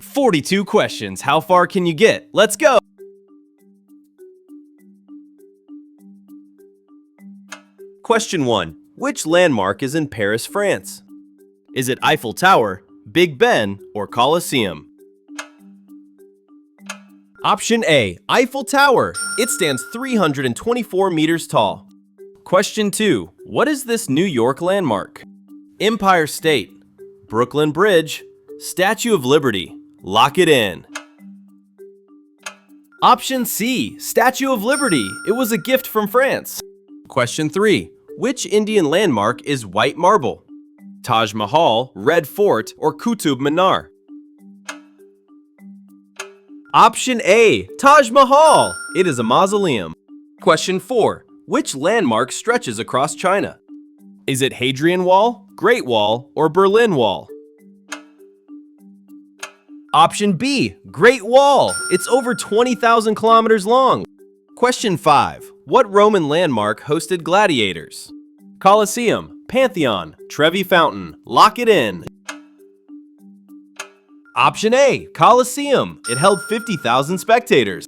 42 questions. How far can you get? Let's go! Question 1. Which landmark is in Paris, France? Is it Eiffel Tower, Big Ben, or Colosseum? Option A. Eiffel Tower. It stands 324 meters tall. Question 2. What is this New York landmark? Empire State, Brooklyn Bridge, Statue of Liberty. Lock it in. Option C. Statue of Liberty. It was a gift from France. Question 3. Which Indian landmark is white marble? Taj Mahal, Red Fort, or Qutub Minar? Option A. Taj Mahal. It is a mausoleum. Question 4. Which landmark stretches across China? Is it Hadrian Wall, Great Wall, or Berlin Wall? Option B. Great Wall. It's over 20,000 kilometers long. Question 5. What Roman landmark hosted gladiators? Colosseum, Pantheon, Trevi Fountain. Lock it in. Option A. Colosseum. It held 50,000 spectators.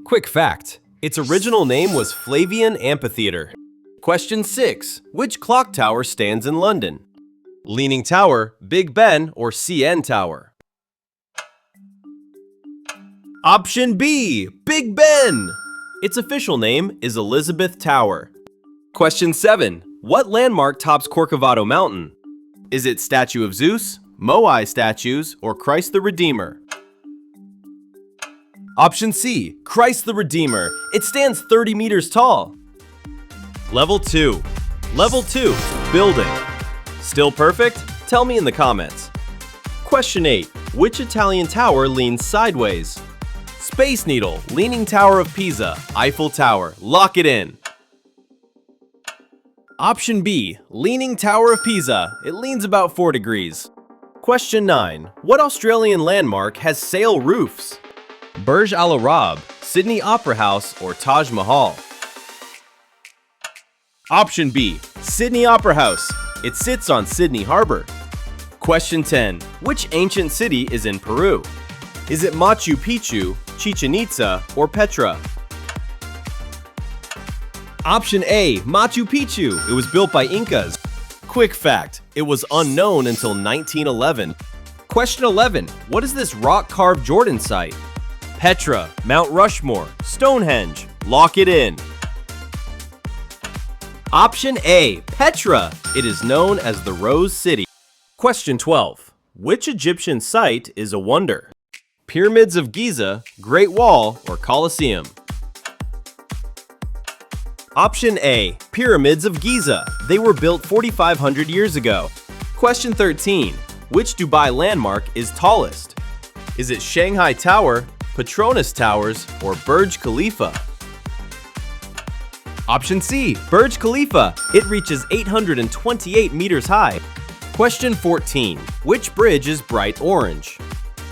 Quick fact. Its original name was Flavian Amphitheater. Question 6. Which clock tower stands in London? Leaning Tower, Big Ben, or CN Tower? Option B. Big Ben. Its official name is Elizabeth Tower. Question 7. What landmark tops Corcovado Mountain? Is it Statue of Zeus, Moai statues, or Christ the Redeemer? Option C. Christ the Redeemer. It stands 30 meters tall. Level 2. Level 2. Building. Still perfect? Tell me in the comments. Question 8. Which Italian tower leans sideways? Space Needle, Leaning Tower of Pisa, Eiffel Tower. Lock it in. Option B. Leaning Tower of Pisa. It leans about 4 degrees. Question 9. What Australian landmark has sail roofs? Burj Al Arab, Sydney Opera House, or Taj Mahal? Option B. Sydney Opera House. It sits on Sydney Harbor. Question 10. Which ancient city is in Peru? Is it Machu Picchu, Chichen Itza, or Petra? Option A. Machu Picchu. It was built by Incas. Quick fact. It was unknown until 1911. Question 11. What is this rock-carved Jordan site? Petra, Mount Rushmore, Stonehenge. Lock it in. Option A. Petra. It is known as the Rose City. Question 12. Which Egyptian site is a wonder? Pyramids of Giza, Great Wall, or Colosseum? Option A. Pyramids of Giza. They were built 4,500 years ago. Question 13. Which Dubai landmark is tallest? Is it Shanghai Tower, Petronas Towers, or Burj Khalifa? Option C. Burj Khalifa. It reaches 828 meters high. Question 14. Which bridge is bright orange?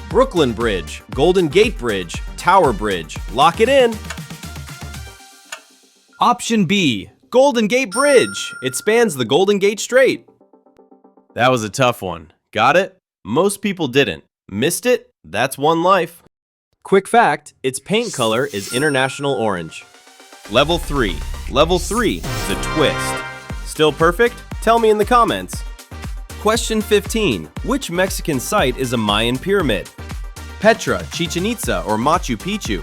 Brooklyn Bridge, Golden Gate Bridge, Tower Bridge. Lock it in. Option B. Golden Gate Bridge. It spans the Golden Gate Strait. That was a tough one. Got it? Most people didn't. Missed it? That's one life. Quick fact, its paint color is International Orange. Level 3. Level 3. The twist. Still perfect? Tell me in the comments. Question 15. Which Mexican site is a Mayan pyramid? Petra, Chichen Itza, or Machu Picchu?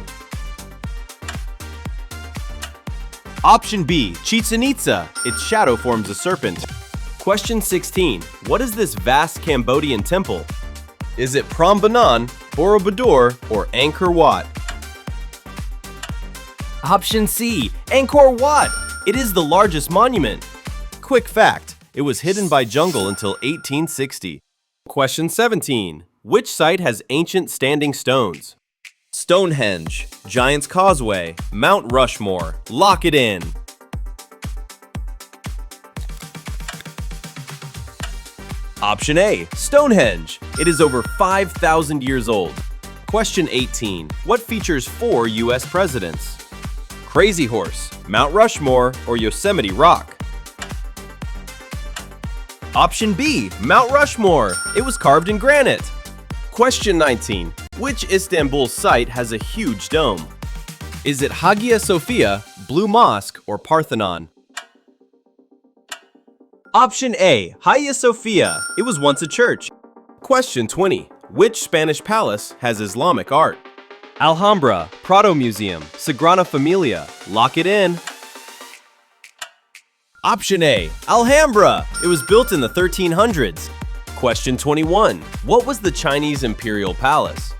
Option B. Chichen Itza. Its shadow forms a serpent. Question 16. What is this vast Cambodian temple? Is it Prambanan, Borobudur, or Angkor Wat? Option C. Angkor Wat. It is the largest monument. Quick fact. It was hidden by jungle until 1860. Question 17. Which site has ancient standing stones? Stonehenge, Giant's Causeway, Mount Rushmore. Lock it in. Option A. Stonehenge. It is over 5,000 years old. Question 18. What features 4 U.S. presidents? Crazy Horse, Mount Rushmore, or Yosemite Rock? Option B. Mount Rushmore. It was carved in granite. Question 19. Which Istanbul site has a huge dome? Is it Hagia Sophia, Blue Mosque, or Parthenon? Option A, Hagia Sophia. It was once a church. Question 20. Which Spanish palace has Islamic art? Alhambra, Prado Museum, Sagrada Familia. Lock it in. Option A, Alhambra. It was built in the 1300s. Question 21. What was the Chinese imperial palace?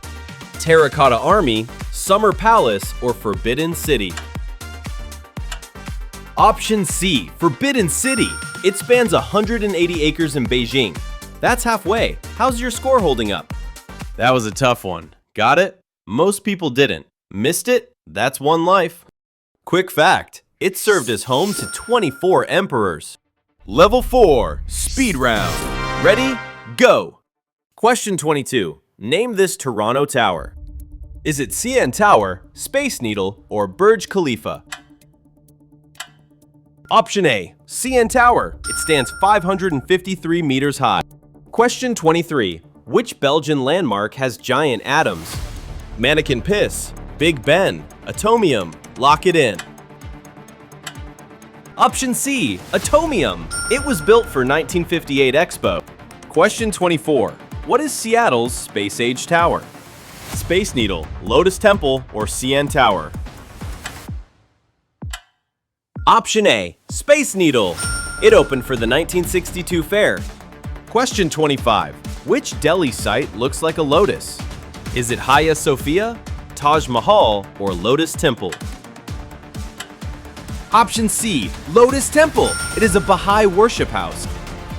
Terracotta Army, Summer Palace, or Forbidden City? Option C, Forbidden City. It spans 180 acres in Beijing. That's halfway. How's your score holding up? That was a tough one. Got it? Most people didn't. Missed it? That's one life. Quick fact, it served as home to 24 emperors. Level 4, Speed Round. Ready? Go! Question 22. Name this Toronto tower. Is it CN Tower, Space Needle, or Burj Khalifa? Option A, CN Tower. It stands 553 meters high. Question 23. Which Belgian landmark has giant atoms? Mannequin Piss, Big Ben, Atomium. Lock it in. Option C, Atomium. It was built for 1958 Expo. Question 24. What is Seattle's space-age tower? Space Needle, Lotus Temple, or CN Tower? Option A, Space Needle. It opened for the 1962 fair. Question 25. Which Delhi site looks like a lotus? Is it Hagia Sophia, Taj Mahal, or Lotus Temple? Option C, Lotus Temple. It is a Baha'i worship house.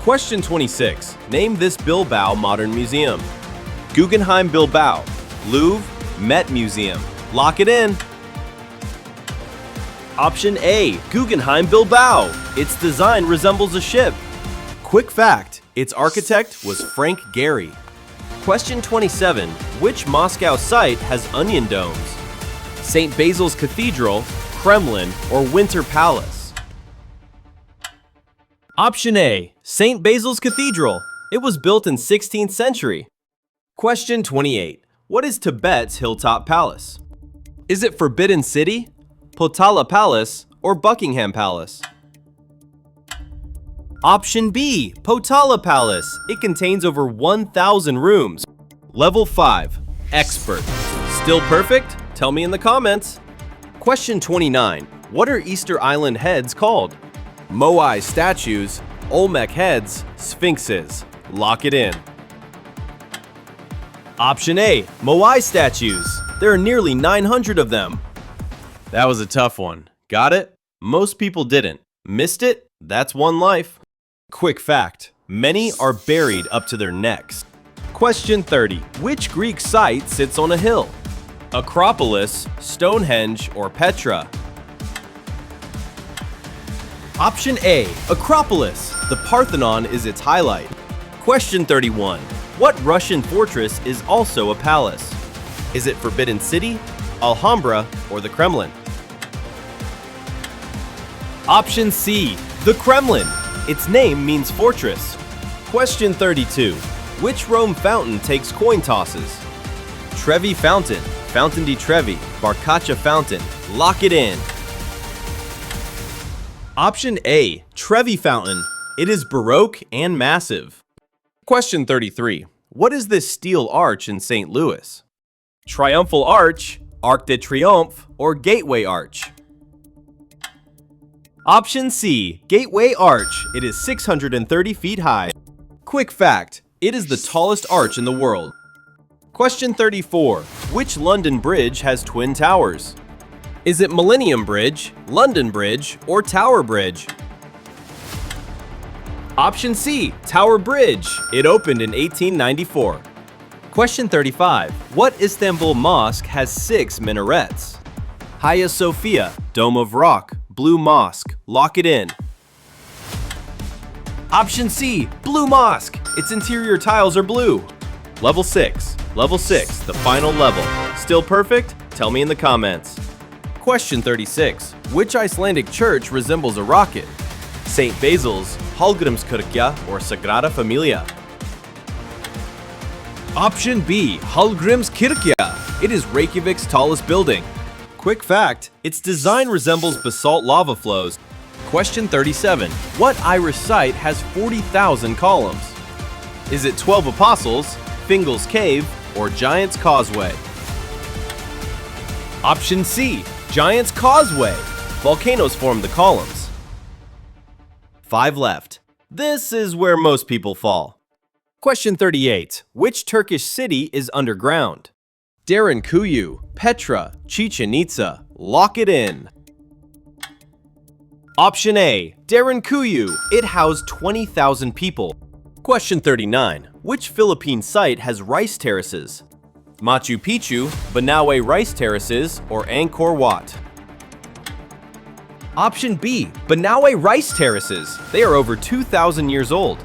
Question 26. Name this Bilbao modern museum. Guggenheim Bilbao, Louvre, Met Museum. Lock it in. Option A, Guggenheim Bilbao. Its design resembles a ship. Quick fact, its architect was Frank Gehry. Question 27. Which Moscow site has onion domes? St. Basil's Cathedral, Kremlin, or Winter Palace? Option A, St. Basil's Cathedral. It was built in 16th century. Question 28. What is Tibet's Hilltop Palace? Is it Forbidden City, Potala Palace, or Buckingham Palace? Option B, Potala Palace. It contains over 1,000 rooms. Level 5, Expert. Still perfect? Tell me in the comments. Question 29. What are Easter Island heads called? Moai statues, Olmec heads, sphinxes. Lock it in. Option A, Moai statues. There are nearly 900 of them. That was a tough one. Got it? Most people didn't. Missed it? That's one life. Quick fact, many are buried up to their necks. Question 30. Which Greek site sits on a hill? Acropolis, Stonehenge, or Petra? Option A, Acropolis. The Parthenon is its highlight. Question 31. What Russian fortress is also a palace? Is it Forbidden City, Alhambra, or the Kremlin? Option C, the Kremlin. Its name means fortress. Question 32. Which Rome fountain takes coin tosses? Trevi Fountain, Fountain di Trevi, Barcaccia Fountain. Lock it in. Option A, Trevi Fountain. It is Baroque and massive. Question 33. What is this steel arch in St. Louis? Triumphal Arch, Arc de Triomphe, or Gateway Arch? Option C, Gateway Arch. It is 630 feet high. Quick fact, it is the tallest arch in the world. Question 34. Which London bridge has twin towers? Is it Millennium Bridge, London Bridge, or Tower Bridge? Option C, Tower Bridge. It opened in 1894. Question 35. What Istanbul mosque has 6 minarets? Hagia Sophia, Dome of Rock, Blue Mosque. Lock it in. Option C, Blue Mosque. Its interior tiles are blue. Level 6. Level 6, the final level. Still perfect? Tell me in the comments. Question 36. Which Icelandic church resembles a rocket? St. Basil's, Hallgrímskirkja, or Sagrada Familia? Option B, Hallgrímskirkja. It is Reykjavik's tallest building. Quick fact, its design resembles basalt lava flows. Question 37. What Irish site has 40,000 columns? Is it 12 Apostles, Fingal's Cave, or Giant's Causeway? Option C, Giant's Causeway. Volcanoes form the columns. 5 left. This is where most people fall. Question 38. Which Turkish city is underground? Derinkuyu, Petra, Chichen Itza. Lock it in. Option A, Derinkuyu. It housed 20,000 people. Question 39. Which Philippine site has rice terraces? Machu Picchu, Banaue Rice Terraces, or Angkor Wat? Option B, Banaue Rice Terraces. They are over 2,000 years old.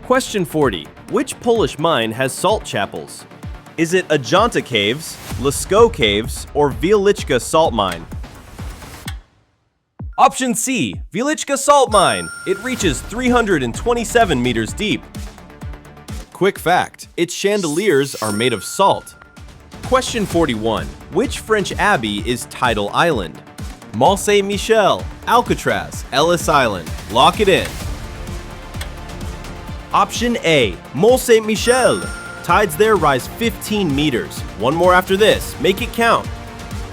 Question 40. Which Polish mine has salt chapels? Is it Ajanta Caves, Lascaux Caves, or Wieliczka Salt Mine? Option C, Wieliczka Salt Mine. It reaches 327 meters deep. Quick fact, its chandeliers are made of salt. Question 41. Which French abbey is Tidal Island? Mont Saint-Michel, Alcatraz, Ellis Island. Lock it in. Option A, Mont Saint-Michel. Tides there rise 15 meters. One more after this. Make it count.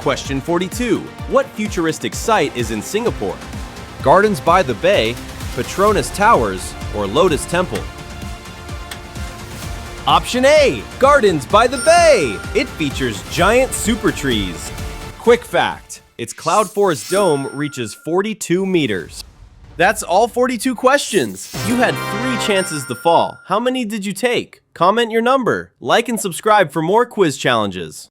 Question 42. What futuristic site is in Singapore? Gardens by the Bay, Petronas Towers, or Lotus Temple? Option A, Gardens by the Bay. It features giant super trees. Quick fact, its cloud forest dome reaches 42 meters. That's all 42 questions. You had 3 chances to fall. How many did you take? Comment your number. Like and subscribe for more quiz challenges.